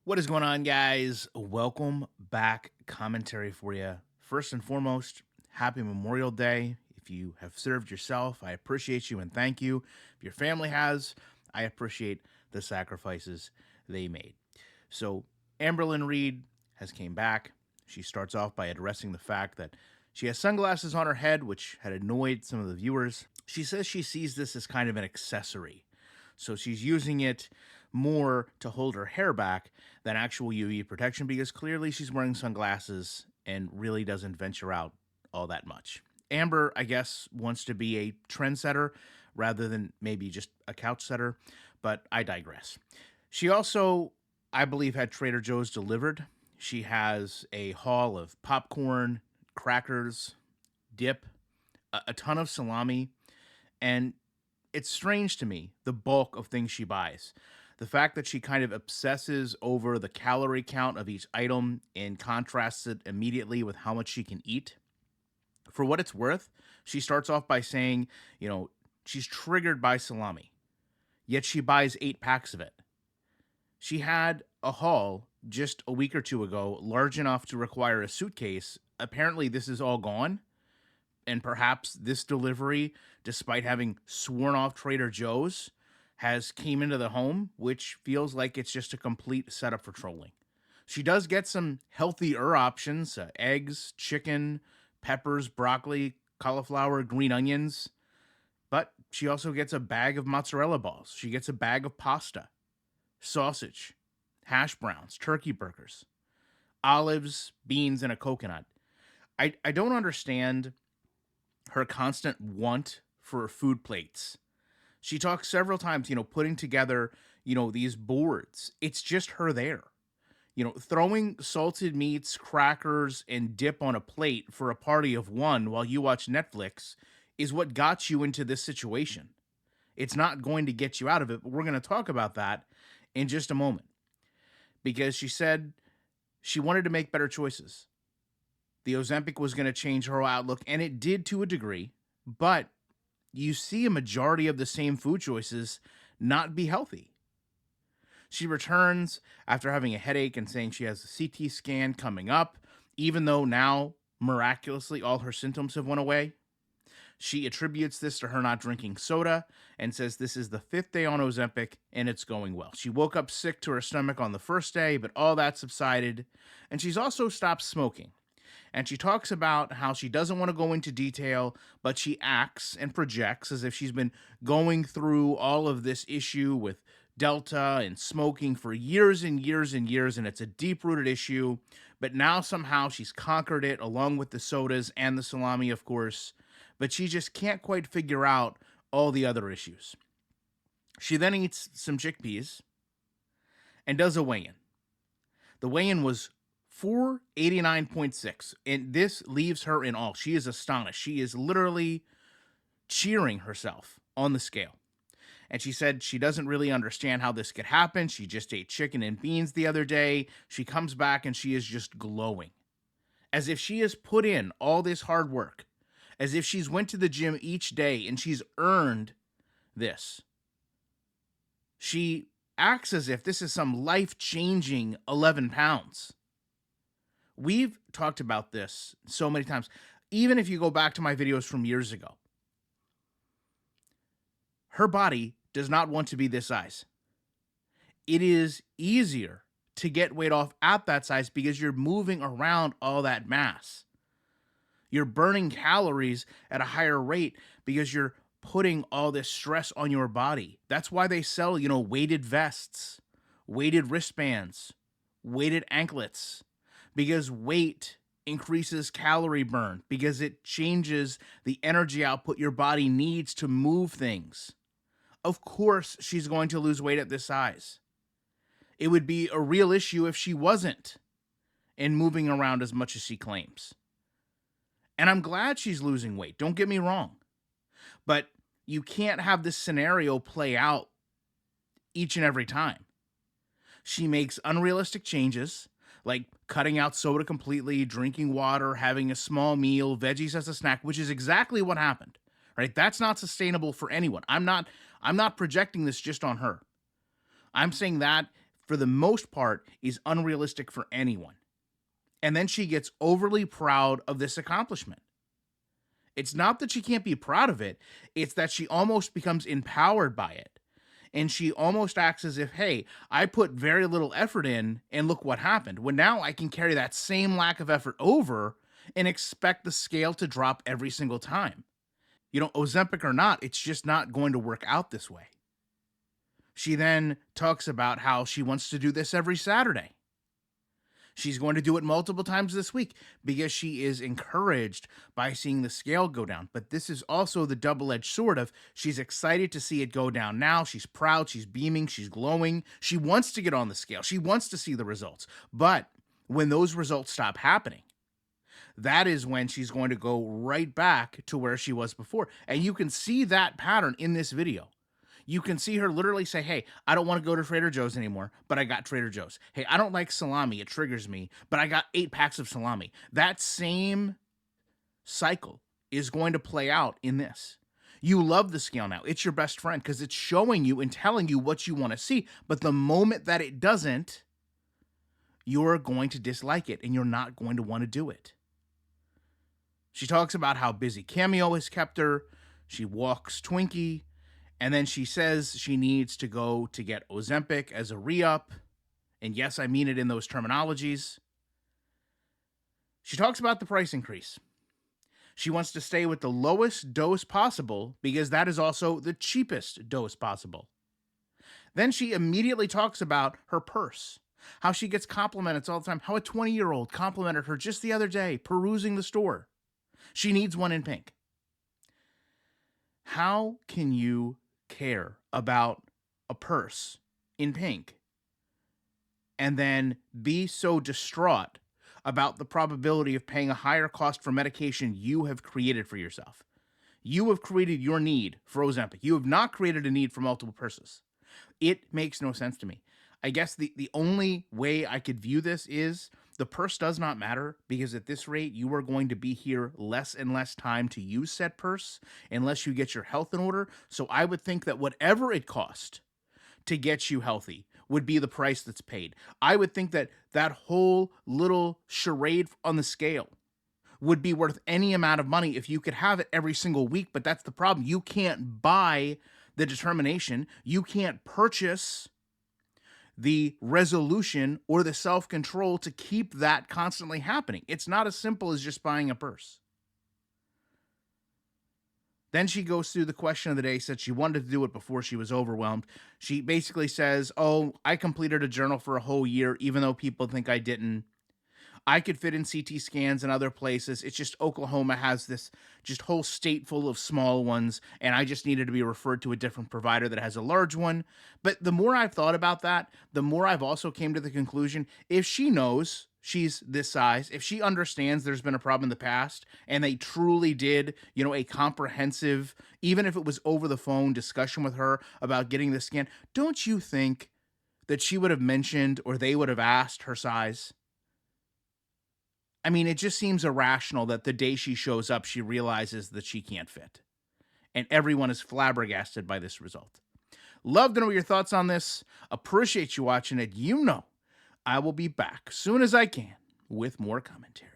What is going on, guys? Welcome back. Commentary for you. First and foremost, happy Memorial Day. If you have served yourself, I appreciate you and thank you. If your family has, I appreciate the sacrifices they made. So, Amberlynn Reid has came back. She starts off by addressing the fact that she has sunglasses on her head, which had annoyed some of the viewers. She says she sees this as kind of an accessory. So she's using it more to hold her hair back than actual UV protection because clearly she's wearing sunglasses and really doesn't venture out all that much. Amber, I guess, wants to be a trendsetter rather than maybe just a couch setter, but I digress. She also, I believe, had Trader Joe's delivered. She has a haul of popcorn, crackers, dip, a ton of salami, and it's strange to me the bulk of things she buys. The fact that she kind of obsesses over the calorie count of each item and contrasts it immediately with how much she can eat. For what it's worth, she starts off by saying, she's triggered by salami, yet she buys 8 packs of it. She had a haul just a week or two ago large enough to require a suitcase. Apparently, this is all gone, and perhaps this delivery, despite having sworn off Trader Joe's, has came into the home, which feels like it's just a complete setup for trolling. She does get some healthier options: eggs, chicken, peppers, broccoli, cauliflower, green onions. But she also gets a bag of mozzarella balls. She gets a bag of pasta, sausage, hash browns, turkey burgers, olives, beans, and a coconut. I don't understand her constant want for food plates. She talks several times, putting together, these boards. It's just her there. Throwing salted meats, crackers, and dip on a plate for a party of one while you watch Netflix is what got you into this situation. It's not going to get you out of it, but we're going to talk about that in just a moment because she said she wanted to make better choices. The Ozempic was going to change her outlook, and it did to a degree, but you see a majority of the same food choices not be healthy. She returns after having a headache and saying she has a CT scan coming up, even though now, miraculously, all her symptoms have went away. She attributes this to her not drinking soda and says this is the 5th day on Ozempic and it's going well. She woke up sick to her stomach on the first day, but all that subsided. And she's also stopped smoking. And she talks about how she doesn't want to go into detail, but she acts and projects as if she's been going through all of this issue with Delta and smoking for years and years and years, and it's a deep rooted issue. But now somehow she's conquered it along with the sodas and the salami, of course. But she just can't quite figure out all the other issues. She then eats some chickpeas and does a weigh in. The weigh in was 489.6, and this leaves her in awe. She is astonished. She is literally cheering herself on the scale. And she said she doesn't really understand how this could happen. She just ate chicken and beans the other day. She comes back and she is just glowing, as if she has put in all this hard work, as if she's went to the gym each day and she's earned this. She acts as if this is some life-changing 11 pounds. We've talked about this so many times. Even if you go back to my videos from years ago, her body does not want to be this size. It is easier to get weight off at that size because you're moving around all that mass. You're burning calories at a higher rate because you're putting all this stress on your body. That's why they sell, weighted vests, weighted wristbands, weighted anklets, because weight increases calorie burn, because it changes the energy output your body needs to move things. Of course, she's going to lose weight at this size. It would be a real issue if she wasn't and moving around as much as she claims. And I'm glad she's losing weight, don't get me wrong. But you can't have this scenario play out each and every time. She makes unrealistic changes, like cutting out soda completely, drinking water, having a small meal, veggies as a snack, which is exactly what happened. Right? That's not sustainable for anyone. I'm not projecting this just on her. I'm saying that for the most part, is unrealistic for anyone. And then she gets overly proud of this accomplishment. It's not that she can't be proud of it, it's that she almost becomes empowered by it. And she almost acts as if, hey, I put very little effort in and look what happened. When now I can carry that same lack of effort over and expect the scale to drop every single time. Ozempic or not, it's just not going to work out this way. She then talks about how she wants to do this every Saturday. She's going to do it multiple times this week because she is encouraged by seeing the scale go down. But this is also the double-edged sword of she's excited to see it go down now. She's proud, she's beaming, she's glowing. She wants to get on the scale. She wants to see the results. But when those results stop happening, that is when she's going to go right back to where she was before. And you can see that pattern in this video. You can see her literally say, hey, I don't want to go to Trader Joe's anymore, but I got Trader Joe's. Hey, I don't like salami. It triggers me, but I got 8 packs of salami. That same cycle is going to play out in this. You love the scale now. It's your best friend because it's showing you and telling you what you want to see. But the moment that it doesn't, you're going to dislike it and you're not going to want to do it. She talks about how busy Cameo has kept her. She walks Twinkie. And then she says she needs to go to get Ozempic as a re-up. And yes, I mean it in those terminologies. She talks about the price increase. She wants to stay with the lowest dose possible because that is also the cheapest dose possible. Then she immediately talks about her purse, how she gets compliments all the time, how a 20-year-old complimented her just the other day perusing the store. She needs one in pink. How can you care about a purse in pink and then be so distraught about the probability of paying a higher cost for medication you have created for yourself? You have created your need for Ozempic. You have not created a need for multiple purses. It makes no sense to me. I guess the only way I could view this is the purse does not matter because at this rate, you are going to be here less and less time to use said purse unless you get your health in order. So I would think that whatever it cost to get you healthy would be the price that's paid. I would think that that whole little charade on the scale would be worth any amount of money if you could have it every single week. But that's the problem. You can't buy the determination. You can't purchase the resolution or the self-control to keep that constantly happening. It's not as simple as just buying a purse. Then she goes through the question of the day, said she wanted to do it before she was overwhelmed. She basically says, oh, I completed a journal for a whole year, even though people think I didn't. I could fit in CT scans and other places. It's just Oklahoma has this just whole state full of small ones, and I just needed to be referred to a different provider that has a large one. But the more I've thought about that, the more I've also came to the conclusion, if she knows she's this size, if she understands there's been a problem in the past, and they truly did, a comprehensive, even if it was over the phone discussion with her about getting the scan, don't you think that she would have mentioned or they would have asked her size? I mean, it just seems irrational that the day she shows up, she realizes that she can't fit. And everyone is flabbergasted by this result. Love to know your thoughts on this. Appreciate you watching it. I will be back soon as I can with more commentary.